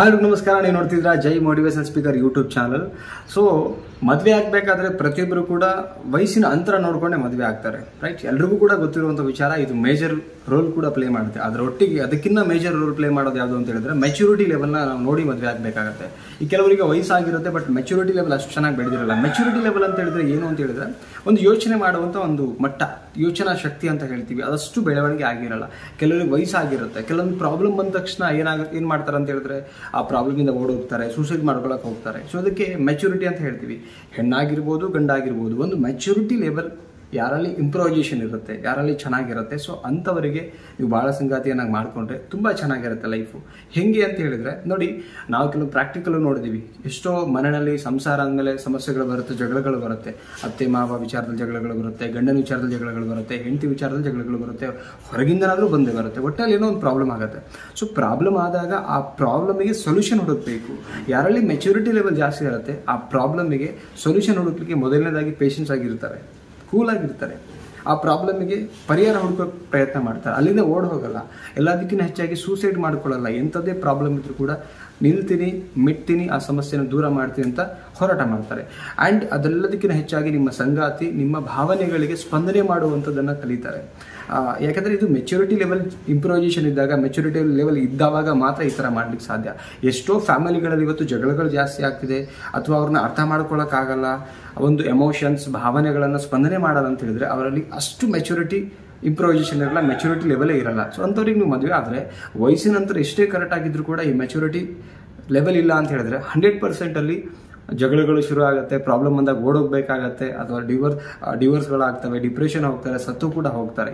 Hello ನಮಸ್ಕಾರ, ನೀವು ನೋಡ್ತಿದ್ರ Jai motivation speaker YouTube channel. So ಮದುವೆ ಆಗಬೇಕಾದ್ರೆ ಪ್ರತಿಯೊಬ್ಬರು ಕೂಡ ವಯಸ್ಸಿನ ಅಂತರ ನೋಡ್ಕೊಂಡೆ ಮದುವೆ ಆಗ್ತಾರೆ, ರೈಟ್? ಎಲ್ರಿಗೂ ಕೂಡ ಗೊತ್ತಿರುವಂಥ ವಿಚಾರ. ಇದು ಮೇಜರ್ ರೋಲ್ ಕೂಡ ಪ್ಲೇ ಮಾಡುತ್ತೆ. ಅದರ ಒಟ್ಟಿಗೆ ಅದಕ್ಕಿಂತ ಮೇಜರ್ ರೋಲ್ ಪ್ಲೇ ಮಾಡೋದು ಯಾವುದು ಅಂತ ಹೇಳಿದ್ರೆ ಮೆಚುರಿಟಿ ಲೆವೆಲ್ನ ನಾವು ನೋಡಿ ಮದುವೆ ಆಗಬೇಕಾಗುತ್ತೆ. ಈ ಕೆಲವರಿಗೆ ವಯಸ್ಸಾಗಿರುತ್ತೆ, ಬಟ್ ಮೆಚುರಿಟಿ ಲೆವೆಲ್ ಅಷ್ಟು ಚೆನ್ನಾಗಿ ಬೆಳೆದಿರಲ್ಲ. ಮೆಚುರಿಟಿ ಲೆವೆಲ್ ಅಂತ ಹೇಳಿದ್ರೆ ಏನು ಅಂತ ಹೇಳಿದ್ರೆ ಒಂದು ಯೋಚನೆ ಮಾಡುವಂಥ ಒಂದು ಮಟ್ಟ, ಯೋಚನಾ ಶಕ್ತಿ ಅಂತ ಹೇಳ್ತೀವಿ, ಅದಷ್ಟು ಬೆಳವಣಿಗೆ ಆಗಿರಲ್ಲ. ಕೆಲವರಿಗೆ ವಯಸ್ಸಾಗಿರುತ್ತೆ, ಕೆಲವೊಂದು ಪ್ರಾಬ್ಲಮ್ ಬಂದ ತಕ್ಷಣ ಏನು ಮಾಡ್ತಾರೆ ಅಂತ ಹೇಳಿದ್ರೆ ಆ ಪ್ರಾಬ್ಲಮಿಂದ ಓಡೋಗ್ತಾರೆ, ಸೂಸೈಡ್ ಮಾಡ್ಕೊಳಕ್ಕೆ ಹೋಗ್ತಾರೆ. ಸೊ ಅದಕ್ಕೆ ಮೆಚುರಿಟಿ ಅಂತ ಹೇಳ್ತೀವಿ. ಹೆಣ್ಣಾಗಿರ್ಬೋದು ಗಂಡಾಗಿರ್ಬೋದು, ಒಂದು ಮೆಚುರಿಟಿ ಲೆವೆಲ್ ಯಾರಲ್ಲಿ ಇಂಪ್ರೂವೈಸೇಷನ್ ಇರುತ್ತೆ, ಯಾರಲ್ಲಿ ಚೆನ್ನಾಗಿರುತ್ತೆ, ಸೊ ಅಂಥವರಿಗೆ ನೀವು ಭಾಳ ಸಂಗಾತಿಯನ್ನಾಗಿ ಮಾಡಿಕೊಂಡ್ರೆ ತುಂಬ ಚೆನ್ನಾಗಿರುತ್ತೆ ಲೈಫು. ಹೆಂಗೆ ಅಂತ ಹೇಳಿದ್ರೆ ನೋಡಿ, ನಾವು ಕೆಲವು ಪ್ರಾಕ್ಟಿಕಲ್ ನೋಡಿದೀವಿ. ಎಷ್ಟೋ ಮನೆಯಲ್ಲಿ ಸಂಸಾರ ಅಂದಮೇಲೆ ಸಮಸ್ಯೆಗಳು ಬರುತ್ತೆ, ಜಗಳಗಳು ಬರುತ್ತೆ. ಅತ್ತೆ ಮಾವ ವಿಚಾರದಲ್ಲಿ ಜಗಳಗಳು ಬರುತ್ತೆ, ಗಂಡನ ವಿಚಾರದಲ್ಲಿ ಜಗಳಗಳು ಬರುತ್ತೆ, ಹೆಂಡತಿ ವಿಚಾರದಲ್ಲಿ ಜಗಳಗಳು ಬರುತ್ತೆ, ಹೊರಗಿಂದನಾದರೂ ಬಂದೇ ಬರುತ್ತೆ. ಒಟ್ಟಲ್ಲಿ ಏನೋ ಒಂದು ಪ್ರಾಬ್ಲಮ್ ಆಗುತ್ತೆ. ಸೊ ಪ್ರಾಬ್ಲಮ್ ಆದಾಗ ಆ ಪ್ರಾಬ್ಲಮಿಗೆ ಸೊಲ್ಯೂಷನ್ ಹುಡುಕಬೇಕು. ಯಾರಲ್ಲಿ ಮೆಚುರಿಟಿ ಲೆವೆಲ್ ಜಾಸ್ತಿ ಇರುತ್ತೆ ಆ ಪ್ರಾಬ್ಲಮಿಗೆ ಸೊಲ್ಯೂಷನ್ ಹುಡುಕಲಿಕ್ಕೆ ಮೊದಲನೇದಾಗಿ ಪೇಷನ್ಸ್ ಆಗಿರ್ತಾರೆ, ಕೂಲಾಗಿರ್ತಾರೆ. ಆ ಪ್ರಾಬ್ಲಮಿಗೆ ಪರಿಹಾರ ಹುಡುಕೋಕೆ ಪ್ರಯತ್ನ ಮಾಡ್ತಾರೆ, ಅಲ್ಲಿಂದ ಓಡ್ ಹೋಗಲ್ಲ. ಎಲ್ಲದಕ್ಕಿಂತ ಹೆಚ್ಚಾಗಿ ಸೂಸೈಡ್ ಮಾಡ್ಕೊಳ್ಳಲ್ಲ. ಎಂಥದ್ದೇ ಪ್ರಾಬ್ಲಮ್ ಇದ್ರೂ ಕೂಡ ನಿಲ್ತೀನಿ, ಮಿಟ್ತೀನಿ, ಆ ಸಮಸ್ಯೆನ ದೂರ ಮಾಡ್ತೀನಿ ಅಂತ ಹೋರಾಟ ಮಾಡ್ತಾರೆ. ಆ್ಯಂಡ್ ಅದೆಲ್ಲದಕ್ಕಿಂತ ಹೆಚ್ಚಾಗಿ ನಿಮ್ಮ ಸಂಗಾತಿ ನಿಮ್ಮ ಭಾವನೆಗಳಿಗೆ ಸ್ಪಂದನೆ ಮಾಡುವಂಥದ್ದನ್ನು ಕಲಿತಾರೆ. ಯಾಕಂದರೆ ಇದು ಮೆಚುರಿಟಿ ಲೆವೆಲ್ ಇಂಪ್ರೂವೈಸೇಷನ್ ಇದ್ದಾಗ, ಮೆಚುರಿಟಿ ಲೆವೆಲ್ ಇದ್ದಾವಾಗ ಮಾತ್ರ ಈ ಥರ ಮಾಡ್ಲಿಕ್ಕೆ ಸಾಧ್ಯ. ಎಷ್ಟೋ ಫ್ಯಾಮಿಲಿಗಳಲ್ಲಿ ಇವತ್ತು ಜಗಳಗಳು ಜಾಸ್ತಿ ಆಗ್ತಿದೆ, ಅಥವಾ ಅವ್ರನ್ನ ಅರ್ಥ ಮಾಡ್ಕೊಳ್ಳೋಕ್ಕಾಗಲ್ಲ. ಒಂದು ಎಮೋಷನ್ಸ್, ಭಾವನೆಗಳನ್ನು ಸ್ಪಂದನೆ ಮಾಡೋದು ಅಂತ ಹೇಳಿದ್ರೆ ಅವರಲ್ಲಿ ಅಷ್ಟು ಮೆಚುರಿಟಿ ಇಂಪ್ರೂವೈಸೇಷನ್ ಇರಲ್ಲ, ಮೆಚುರಿಟಿ ಲೆವೆಲೇ ಇರಲ್ಲ. ಸೊ ಅಂಥವ್ರಿಗೆ ನೀವು ಮದುವೆ ಆದರೆ ವಯಸ್ಸಿನ ನಂತರ ಎಷ್ಟೇ ಕರೆಕ್ಟ್ ಆಗಿದ್ರು ಕೂಡ ಈ ಮೆಚುರಿಟಿ ಲೆವೆಲ್ ಇಲ್ಲ ಅಂತ ಹೇಳಿದ್ರೆ 100% ಜಗಳಗಳು ಶುರು ಆಗುತ್ತೆ. ಪ್ರಾಬ್ಲಮ್ ಬಂದಾಗ ಓಡೋಗ್ಬೇಕಾಗತ್ತೆ, ಅಥವಾ ಡಿವೋರ್ಸ್ಗಳಾಗ್ತವೆ, ಡಿಪ್ರೆಷನ್ ಹೋಗ್ತಾರೆ, ಸತ್ತು ಕೂಡ ಹೋಗ್ತಾರೆ.